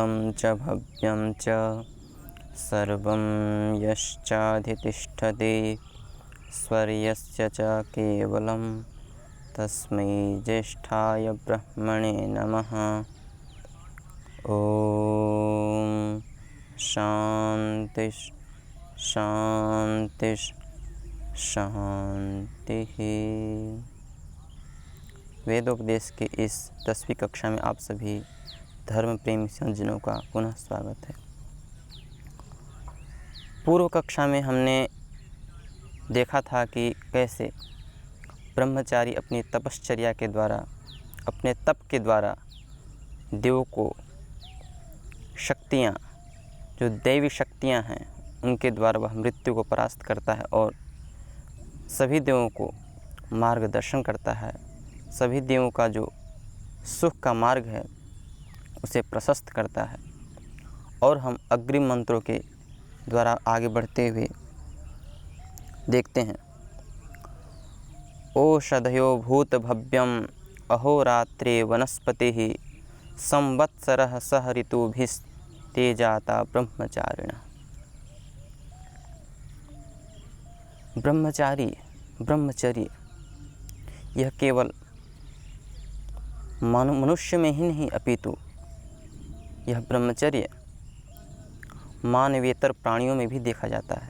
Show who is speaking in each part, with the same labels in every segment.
Speaker 1: भूतं च भव्यं च सर्वं यश्चाधितिष्ठति स्वर्यस्य च केवलं तस्मै ज्येष्ठाय ब्रह्मणे नमः। ओम शांति शांति शांति। वेदोपदेश के इस 10वीं कक्षा में आप सभी धर्म प्रेमी सज्जनों का पुनः स्वागत है। पूर्व कक्षा में हमने देखा था कि कैसे ब्रह्मचारी अपनी तपश्चर्या के द्वारा, अपने तप के द्वारा देवों को शक्तियाँ, जो दैवी शक्तियाँ हैं, उनके द्वारा वह मृत्यु को परास्त करता है और सभी देवों को मार्गदर्शन करता है। सभी देवों का जो सुख का मार्ग है उसे प्रशस्त करता है। और हम अग्रिम मंत्रों के द्वारा आगे बढ़ते हुए देखते हैं। ओषधयो भूत भव्यम अहोरात्रे वनस्पतिः संवत्सरः सह ऋतुभिस्ते जाता ब्रह्मचारिणः। ब्रह्मचर्य यह केवल मनुष्य में ही नहीं अपितु यह ब्रह्मचर्य मानवेतर प्राणियों में भी देखा जाता है।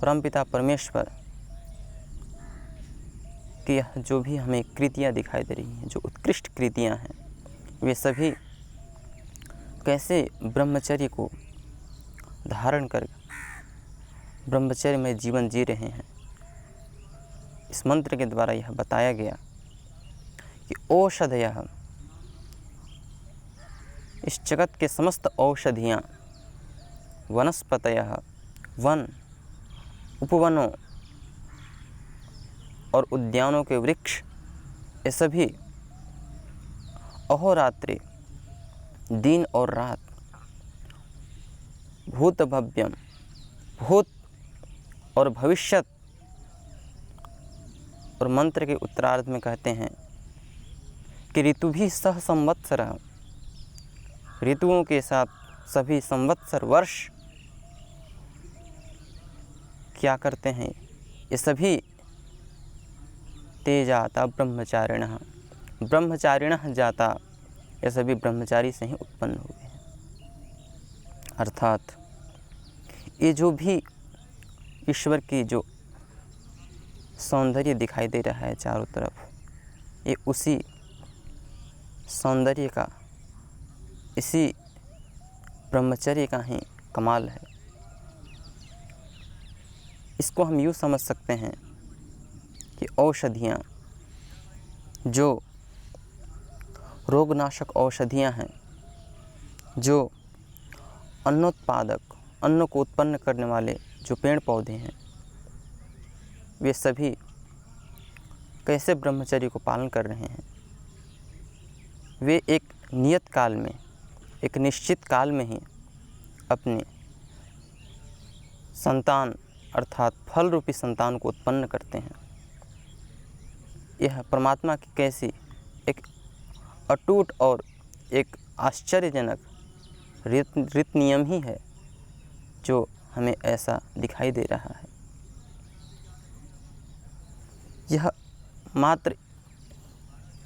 Speaker 1: परमपिता परमेश्वर कि यह जो भी हमें कृतियाँ दिखाई दे रही हैं, जो उत्कृष्ट कृतियाँ हैं, वे सभी कैसे ब्रह्मचर्य को धारण कर ब्रह्मचर्य में जीवन जी रहे हैं। इस मंत्र के द्वारा यह बताया गया कि औषधयः, इस जगत के समस्त औषधियाँ, वनस्पतयः, वन, उपवनों और उद्यानों के वृक्ष, ये सभी अहोरात्रि, दिन और रात, भूत भव्यम, भूत और भविष्यत, और मंत्र के उत्तरार्ध में कहते हैं कि ऋतु भी सह संवत्सरः, ऋतुओं के साथ सभी संवत्सर वर्ष क्या करते हैं, ये सभी ते जाता ब्रह्मचारिणः, ब्रह्मचारिणः जाता, ये सभी ब्रह्मचारी से ही उत्पन्न हुए हैं। अर्थात ये जो भी ईश्वर की जो सौंदर्य दिखाई दे रहा है चारों तरफ, ये उसी सौंदर्य का, इसी ब्रह्मचर्य का ही कमाल है। इसको हम यूँ समझ सकते हैं कि औषधियाँ, जो रोगनाशक औषधियाँ हैं, जो अन्नोत्पादक, अन्न को उत्पन्न करने वाले जो पेड़ पौधे हैं, वे सभी कैसे ब्रह्मचर्य को पालन कर रहे हैं। वे एक नियत काल में, एक निश्चित काल में ही अपने संतान अर्थात फल रूपी संतान को उत्पन्न करते हैं। यह परमात्मा की कैसी एक अटूट और एक आश्चर्यजनक रीत नियम ही है जो हमें ऐसा दिखाई दे रहा है। यह मात्र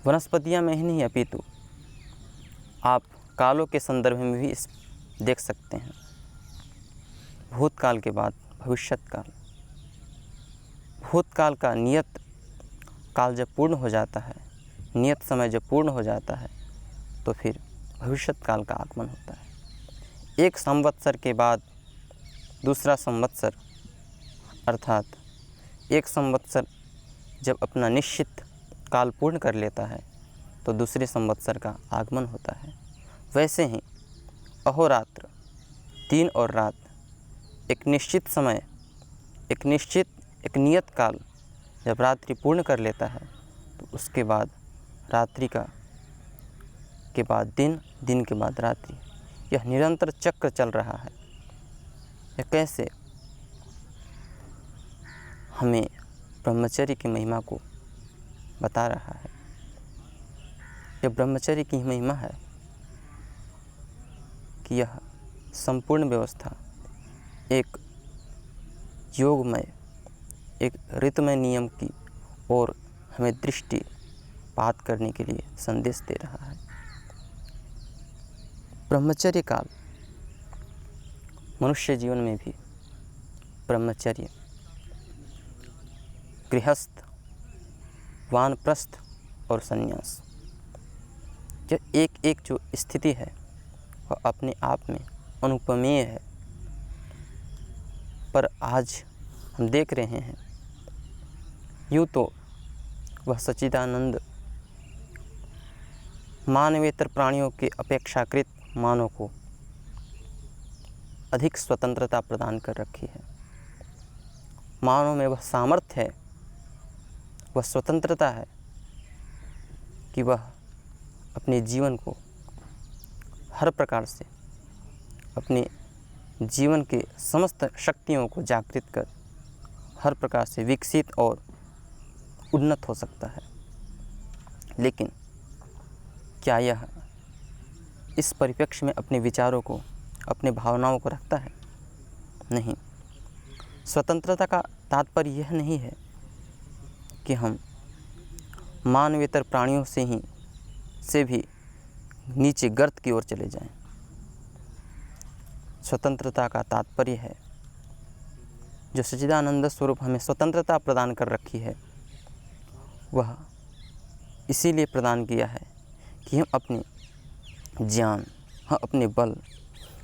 Speaker 1: वनस्पतियाँ में ही नहीं अपितु आप कालों के संदर्भ में भी इस देख सकते हैं। भूतकाल के बाद भविष्यत काल, भूतकाल का नियत काल जब पूर्ण हो जाता है, नियत समय जब पूर्ण हो जाता है, तो फिर भविष्यत काल का आगमन होता है। एक संवत्सर के बाद दूसरा संवत्सर, अर्थात एक संवत्सर जब अपना निश्चित काल पूर्ण कर लेता है तो दूसरे संवत्सर का आगमन होता है। वैसे ही अहोरात्र, दिन और रात, एक निश्चित समय, एक नियत काल जब रात्रि पूर्ण कर लेता है तो उसके बाद रात्रि के बाद दिन, दिन के बाद रात्रि, यह निरंतर चक्र चल रहा है। यह कैसे हमें ब्रह्मचर्य की महिमा को बता रहा है। यह ब्रह्मचर्य की महिमा है कि यह संपूर्ण व्यवस्था एक योगमय, एक ऋतुमय नियम की ओर हमें दृष्टिपात करने के लिए संदेश दे रहा है। ब्रह्मचर्य काल मनुष्य जीवन में भी ब्रह्मचर्य, गृहस्थ, वानप्रस्थ और संन्यास, यह एक एक जो स्थिति है वह अपने आप में अनुपमेय है। पर आज हम देख रहे हैं, यूँ तो वह सच्चिदानंद मानवेतर प्राणियों के अपेक्षाकृत मानव को अधिक स्वतंत्रता प्रदान कर रखी है। मानव में वह सामर्थ्य है, वह स्वतंत्रता है कि वह अपने जीवन को हर प्रकार से, अपने जीवन के समस्त शक्तियों को जागृत कर हर प्रकार से विकसित और उन्नत हो सकता है। लेकिन क्या यह इस परिप्रेक्ष्य में अपने विचारों को, अपने भावनाओं को रखता है? नहीं। स्वतंत्रता का तात्पर्य यह नहीं है कि हम मानवेतर प्राणियों से भी नीचे गर्त की ओर चले जाएं। स्वतंत्रता का तात्पर्य है, जो सच्चिदानंद स्वरूप हमें स्वतंत्रता प्रदान कर रखी है, वह इसीलिए प्रदान किया है कि हम अपने ज्ञान, हम अपने बल,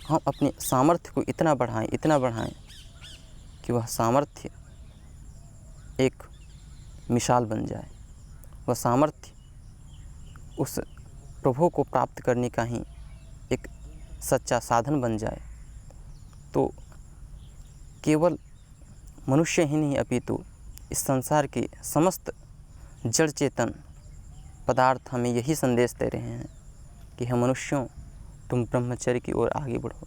Speaker 1: हम अपने सामर्थ्य को इतना बढ़ाएं कि वह सामर्थ्य एक मिसाल बन जाए, वह सामर्थ्य उस प्रभु को प्राप्त करने का ही एक सच्चा साधन बन जाए। तो केवल मनुष्य ही नहीं, अपितु इस संसार के समस्त जड़ चेतन पदार्थ हमें यही संदेश दे रहे हैं कि हे मनुष्यों, तुम ब्रह्मचर्य की ओर आगे बढ़ो,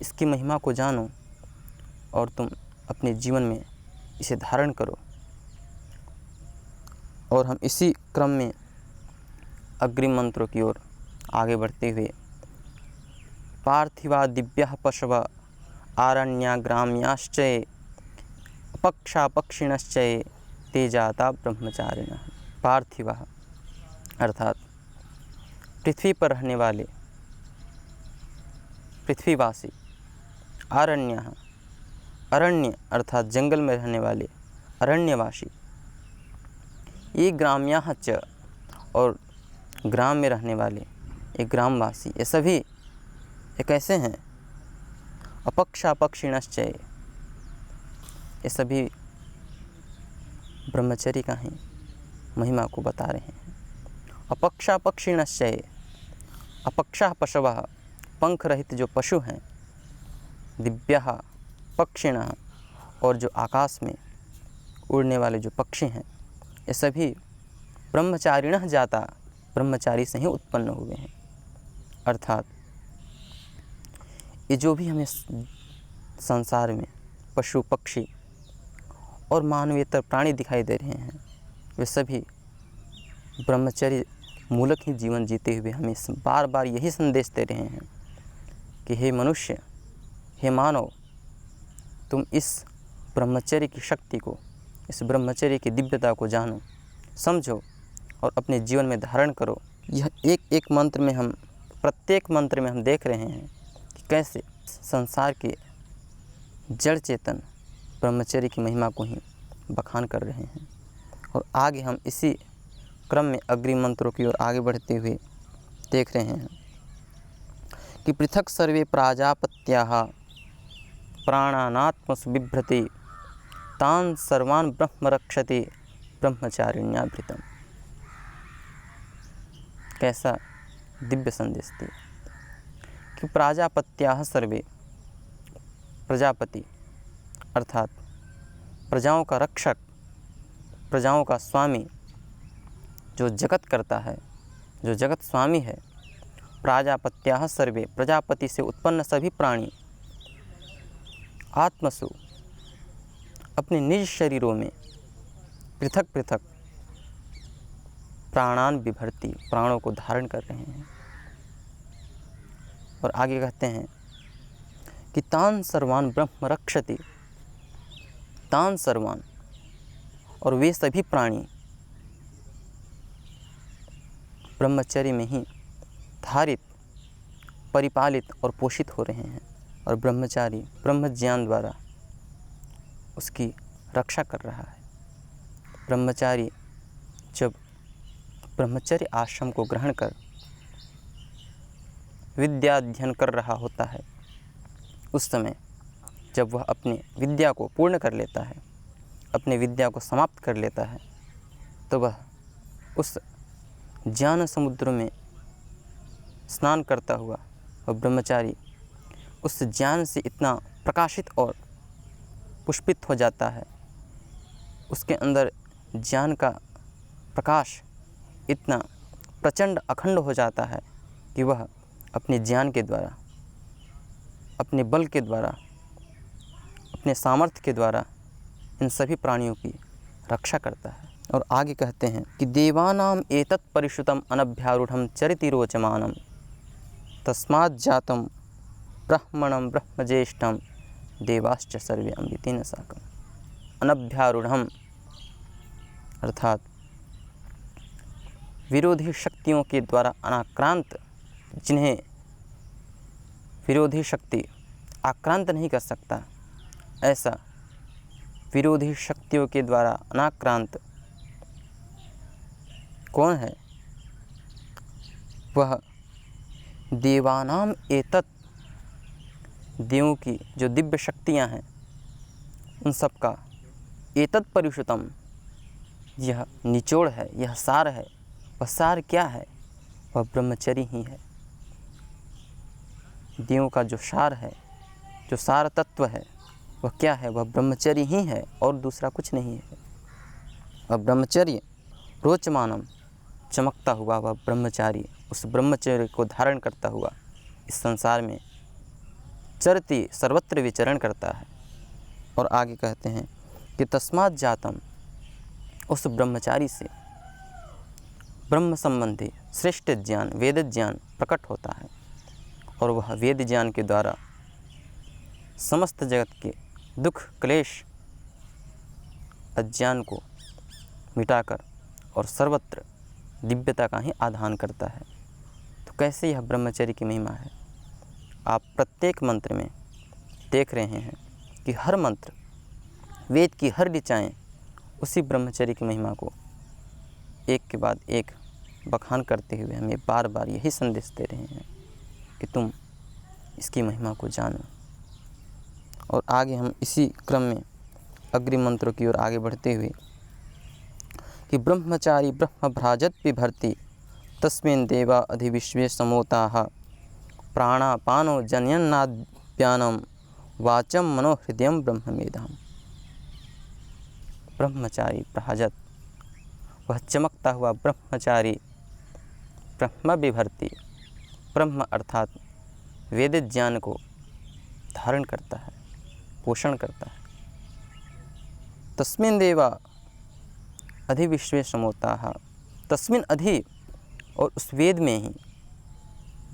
Speaker 1: इसकी महिमा को जानो और तुम अपने जीवन में इसे धारण करो। और हम इसी क्रम में अग्रिम मंत्रों की ओर आगे बढ़ते हुए, पार्थिवा दिव्यः पशवः आरण्या ग्राम्याश्चये अपक्षापक्षिणश्चये ते जाता ब्रह्मचारिणः। पार्थिवः अर्थात पृथ्वी पर रहने वाले पृथ्वीवासी, आरण्यः अरण्य अर्थात जंगल में रहने वाले अरण्यवासी, ये ग्राम्याः च और ग्राम में रहने वाले ये ग्रामवासी, ये सभी एक ऐसे हैं। अपक्षापक्षिणश्चये, ये सभी ब्रह्मचर्य का ही महिमा को बता रहे हैं। अपक्षापक्षिणश्चये, अपक्षाः पशवः, पंख रहित जो पशु हैं, दिव्यः पक्षिणः, और जो आकाश में उड़ने वाले जो पक्षी हैं, ये सभी ब्रह्मचारिणः जाता, ब्रह्मचारी से ही उत्पन्न हुए हैं। अर्थात ये जो भी हमें संसार में पशु पक्षी और मानवेतर प्राणी दिखाई दे रहे हैं, वे सभी ब्रह्मचर्य मूलक ही जीवन जीते हुए हमें बार बार यही संदेश दे रहे हैं कि हे मनुष्य, हे मानव, तुम इस ब्रह्मचर्य की शक्ति को, इस ब्रह्मचर्य की दिव्यता को जानो, समझो और अपने जीवन में धारण करो। यह एक एक मंत्र में हम, प्रत्येक मंत्र में हम देख रहे हैं कि कैसे संसार के जड़ चेतन ब्रह्मचर्य की महिमा को ही बखान कर रहे हैं। और आगे हम इसी क्रम में अग्रिम मंत्रों की ओर आगे बढ़ते हुए देख रहे हैं कि पृथक सर्वे प्राजापत्याः प्राणानात्मसु बिभ्रति तान् सर्वान् ब्रह्म रक्षति ब्रह्मचारिण्याभृतम्। कैसा दिव्य संदेश दिया कि प्राजापत्याः सर्वे, प्रजापति अर्थात प्रजाओं का रक्षक, प्रजाओं का स्वामी, जो जगत करता है, जो जगत स्वामी है। प्राजापत्याः सर्वे, प्रजापति से उत्पन्न सभी प्राणी, आत्मसु अपने निज शरीरों में, पृथक पृथक प्राणान बिभर्ति, प्राणों को धारण कर रहे हैं। और आगे कहते हैं कि तान सर्वान ब्रह्म रक्षति, तान सर्वान, और वे सभी प्राणी ब्रह्मचर्य में ही धारित, परिपालित और पोषित हो रहे हैं, और ब्रह्मचारी ब्रह्म ज्ञान द्वारा उसकी रक्षा कर रहा है। ब्रह्मचारी जब ब्रह्मचर्य आश्रम को ग्रहण कर विद्या अध्ययन कर रहा होता है, उस समय जब वह अपनी विद्या को पूर्ण कर लेता है, अपनी विद्या को समाप्त कर लेता है, तो वह उस ज्ञान समुद्र में स्नान करता हुआ वह ब्रह्मचारी उस ज्ञान से इतना प्रकाशित और पुष्पित हो जाता है, उसके अंदर ज्ञान का प्रकाश इतना प्रचंड अखंड हो जाता है कि वह अपने ज्ञान के द्वारा, अपने बल के द्वारा, अपने सामर्थ्य के द्वारा इन सभी प्राणियों की रक्षा करता है। और आगे कहते हैं कि देवानाम एतत् परिश्रुतम अनभ्यारूढ़ चरिति रोचमानम तस्मात् जातम ब्रह्मणं ब्रह्मज्येष्ठं देवाश्च सर्वे अमृतेन साकम्। अनभ्यारूढ़ अर्थात विरोधी शक्तियों के द्वारा अनाक्रांत, जिन्हें विरोधी शक्ति आक्रांत नहीं कर सकता, ऐसा विरोधी शक्तियों के द्वारा अनाक्रांत कौन है? वह देवानाम एतत्, देवों की जो दिव्य शक्तियां हैं उन सब का एतत् परिश्रुतम, यह निचोड़ है, यह सार है। वह सार क्या है? वह ब्रह्मचर्य ही है। देवों का जो सार है, जो सार तत्व है, वह क्या है? वह ब्रह्मचर्य ही है और दूसरा कुछ नहीं है। वह ब्रह्मचर्य रोचमानम, चमकता हुआ वह ब्रह्मचारी उस ब्रह्मचर्य को धारण करता हुआ इस संसार में चरति, सर्वत्र विचरण करता है। और आगे कहते हैं कि तस्मात् जातम, उस ब्रह्मचारी से ब्रह्म संबंधी श्रेष्ठ ज्ञान, वेद ज्ञान प्रकट होता है, और वह वेद ज्ञान के द्वारा समस्त जगत के दुख, क्लेश, अज्ञान को मिटाकर और सर्वत्र दिव्यता का ही आधान करता है। तो कैसे यह ब्रह्मचर्य की महिमा है? आप प्रत्येक मंत्र में देख रहे हैं कि हर मंत्र, वेद की हर ऋचाएँ उसी ब्रह्मचर्य की महिमा को एक के बाद एक बखान करते हुए हमें बार बार यही संदेश दे रहे हैं कि तुम इसकी महिमा को जानो। और आगे हम इसी क्रम में अग्रिम मंत्रों की ओर आगे बढ़ते हुए कि ब्रह्मचारी ब्रह्म भ्राजत बिभर्ति तस्मिन् देवा अधिविश्वे समोताः प्राणापानो जनयन्नाद्यानं वाचं मनोहृदयं ब्रह्ममेधाम्। ब्रह्मचारी भ्राजत, वह चमकता हुआ ब्रह्मचारी ब्रह्म बिभर्ति, ब्रह्म अर्थात वेद ज्ञान को धारण करता है, पोषण करता है। तस्मिन् देवा अधिविश्वे समोताः, तस्मिन् अधि, और उस वेद में ही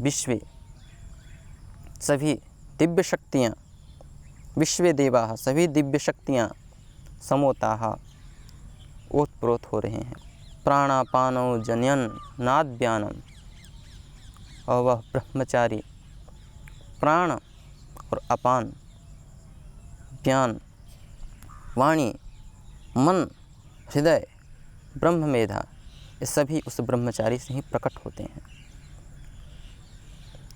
Speaker 1: विश्वे सभी दिव्य शक्तियाँ, विश्वे देवाः सभी दिव्य शक्तियाँ समोताः ओतप्रोत हो रहे हैं। प्राणापानो जनयन नाद्यानम, और वह ब्रह्मचारी प्राण और अपान, ज्ञान, वाणी, मन, हृदय, ब्रह्म मेधा, ये सभी उस ब्रह्मचारी से ही प्रकट होते हैं।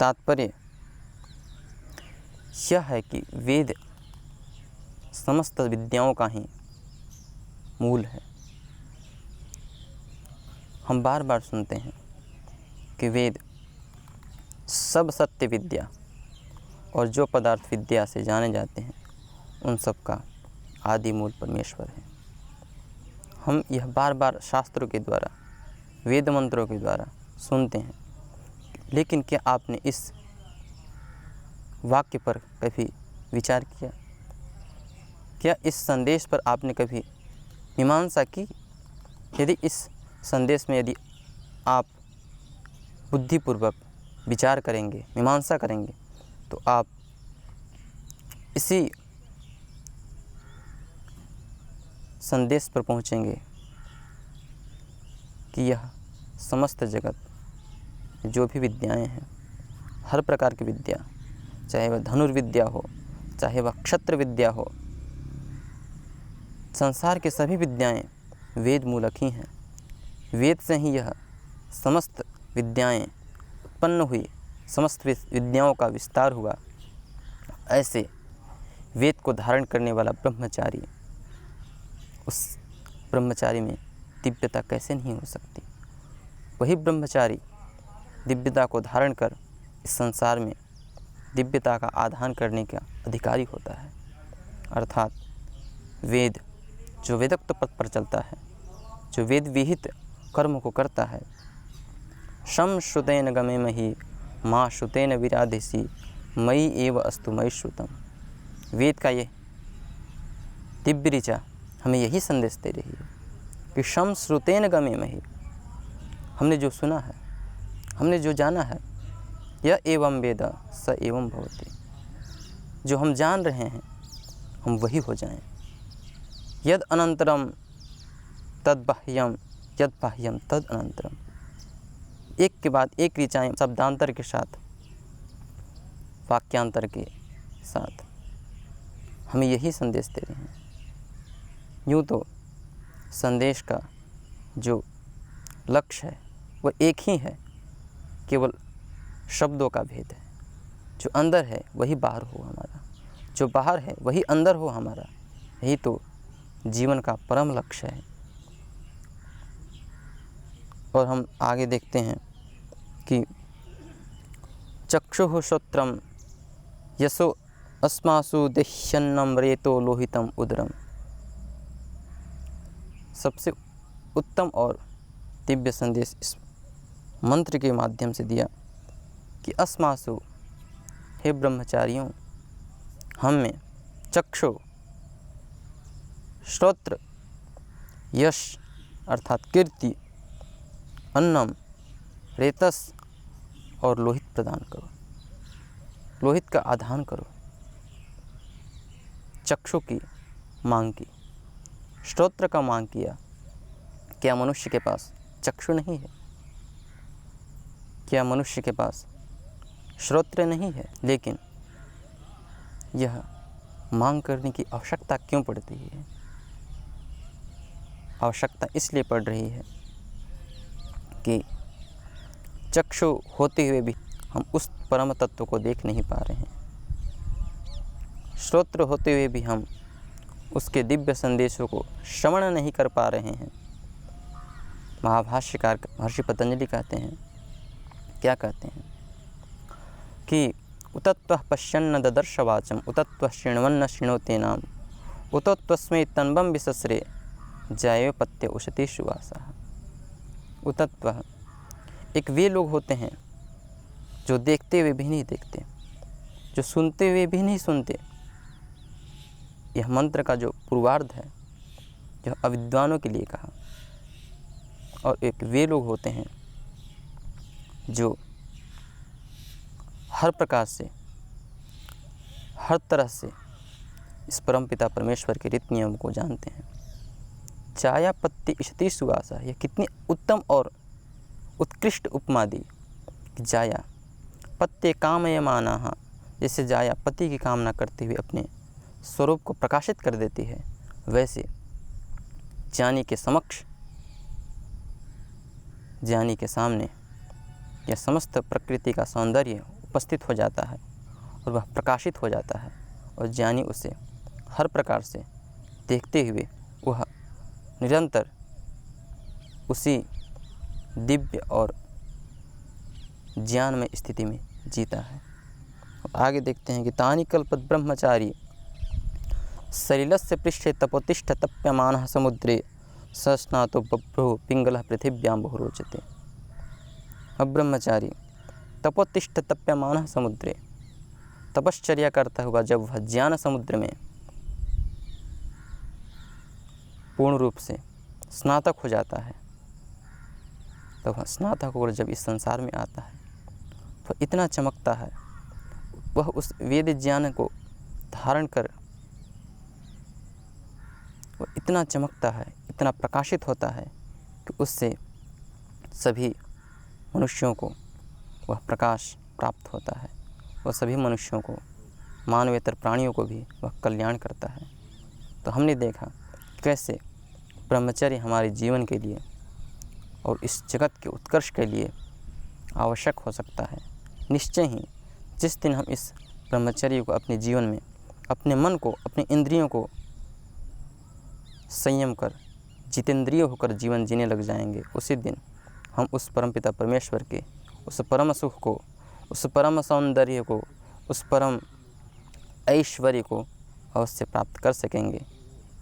Speaker 1: तात्पर्य यह है कि वेद समस्त विद्याओं का ही मूल है। हम बार बार सुनते हैं कि वेद सब सत्य विद्या और जो पदार्थ विद्या से जाने जाते हैं उन सब का आदि मूल परमेश्वर है। हम यह बार बार शास्त्रों के द्वारा, वेद मंत्रों के द्वारा सुनते हैं, लेकिन क्या आपने इस वाक्य पर कभी विचार किया? क्या इस संदेश पर आपने कभी मीमांसा की? यदि इस संदेश में यदि आप बुद्धिपूर्वक विचार करेंगे, मीमांसा करेंगे, तो आप इसी संदेश पर पहुँचेंगे कि यह समस्त जगत, जो भी विद्याएं हैं, हर प्रकार की विद्या, चाहे वह धनुर्विद्या हो, चाहे वह क्षत्र विद्या हो, संसार की सभी विद्याएं वेद मूलक ही हैं। वेद से ही यह समस्त विद्याएं उत्पन्न हुई, समस्त विद्याओं का विस्तार हुआ। ऐसे वेद को धारण करने वाला ब्रह्मचारी, उस ब्रह्मचारी में दिव्यता कैसे नहीं हो सकती। वही ब्रह्मचारी दिव्यता को धारण कर इस संसार में दिव्यता का आधान करने का अधिकारी होता है। अर्थात वेद, जो वेदोक्त पथ पर चलता है, जो वेद विहित कर्म को करता है, शम श्रुतेन गमे मही माँ श्रुतेन विराधेसी मयि एव अस्तु मयि श्रुतम। वेद का ये दिव्य ऋचा हमें यही संदेश दे रही है कि शम श्रुतेन गमे मही, हमने जो सुना है, हमने जो जाना है, यह एवं वेद स एवं भवति। जो हम जान रहे हैं हम वही हो जाएं। यद अनंतरम तद बाह्यम, यद बाह्यम तद अनंतरम। एक के बाद एक ऋचाएँ शब्दांतर के साथ, वाक्यांतर के साथ हमें यही संदेश दे रहे हैं। यूँ तो संदेश का जो लक्ष्य है वह एक ही है, केवल शब्दों का भेद है। जो अंदर है वही बाहर हो हमारा, जो बाहर है वही अंदर हो हमारा। यही तो जीवन का परम लक्ष्य है। और हम आगे देखते हैं कि चक्षुः श्रोत्रम यशो अस्मासु दह्यन्नम रेतो लोहितम उदरम। सबसे उत्तम और दिव्य संदेश इस मंत्र के माध्यम से दिया कि अस्मासु, हे ब्रह्मचारियों, हम में चक्षु, श्रोत्र, यश अर्थात कीर्ति, अन्नम, रेतस और लोहित प्रदान करो। लोहित का आधान करो। चक्षु की मांग की, श्रोत्र का मांग किया। क्या मनुष्य के पास चक्षु नहीं है? क्या मनुष्य के पास श्रोत्र नहीं है? लेकिन यह मांग करने की आवश्यकता क्यों पड़ती है? आवश्यकता इसलिए पड़ रही है कि चक्षु होते हुए भी हम उस परम तत्व को देख नहीं पा रहे हैं। श्रोत्र होते हुए भी हम उसके दिव्य संदेशों को श्रवण नहीं कर पा रहे हैं। महाभाष्यकार महर्षि पतंजलि कहते हैं, क्या कहते हैं कि उतत्वः पश्यन्न ददर्श वाचम, उतत्वः शृण्वन्न शृणोति नाम, उतत्वस्मै तन्वं विसस्रे जायो पत्य उशति सुवासः। उतत्वः, एक वे लोग होते हैं जो देखते हुए भी नहीं देखते, जो सुनते हुए भी नहीं सुनते। यह मंत्र का जो पूर्वार्ध है, यह अविद्वानों के लिए कहा। और एक वे लोग होते हैं जो हर प्रकार से, हर तरह से इस परमपिता परमेश्वर के रीति नियम को जानते हैं। चाया पत्ती इशति सुवासा, यह कितनी उत्तम और उत्कृष्ट उपमा दी कि जाया पत्ते कामयमानाः, जैसे जाया पति की कामना करते हुए अपने स्वरूप को प्रकाशित कर देती है, वैसे ज्ञानी के समक्ष, ज्ञानी के सामने यह समस्त प्रकृति का सौंदर्य उपस्थित हो जाता है और वह प्रकाशित हो जाता है। और ज्ञानी उसे हर प्रकार से देखते हुए वह निरंतर उसी दिव्य और ज्ञानमय स्थिति में जीता है। आगे देखते हैं कि तानि कल्पत ब्रह्मचारी सलिलस्य पृष्ठे तपोतिष्ठ तप्यमानः समुद्रे सस्नातो बभ्रुः पिंगलः पृथिव्यां बहु रोचते। अब ब्रह्मचारी तपोतिष्ठ तप्यमानः समुद्रे, तपश्चर्या करता हुआ जब वह ज्ञान समुद्र में पूर्ण रूप से स्नातक हो जाता है, तो वह स्नातक होकर जब इस संसार में आता है वह इतना चमकता है, वह उस वेद ज्ञान को धारण कर वह इतना चमकता है, इतना प्रकाशित होता है कि उससे सभी मनुष्यों को वह प्रकाश प्राप्त होता है। वह सभी मनुष्यों को, मानवेतर प्राणियों को भी वह कल्याण करता है। तो हमने देखा कैसे ब्रह्मचर्य हमारे जीवन के लिए और इस जगत के उत्कर्ष के लिए आवश्यक हो सकता है। निश्चय ही जिस दिन हम इस ब्रह्मचर्य को अपने जीवन में, अपने मन को, अपने इंद्रियों को संयम कर जितेंद्रिय होकर जीवन जीने लग जाएंगे, उसी दिन हम उस परमपिता परमेश्वर के उस परम सुख को, उस परम सौंदर्य को, उस परम ऐश्वर्य को अवश्य प्राप्त कर सकेंगे।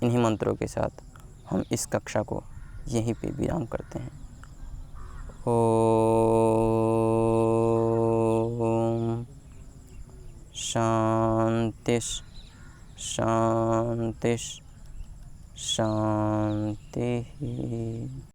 Speaker 1: इन्हीं मंत्रों के साथ हम इस कक्षा को यहीं पे विराम करते हैं। ओम शांति शांति शांति।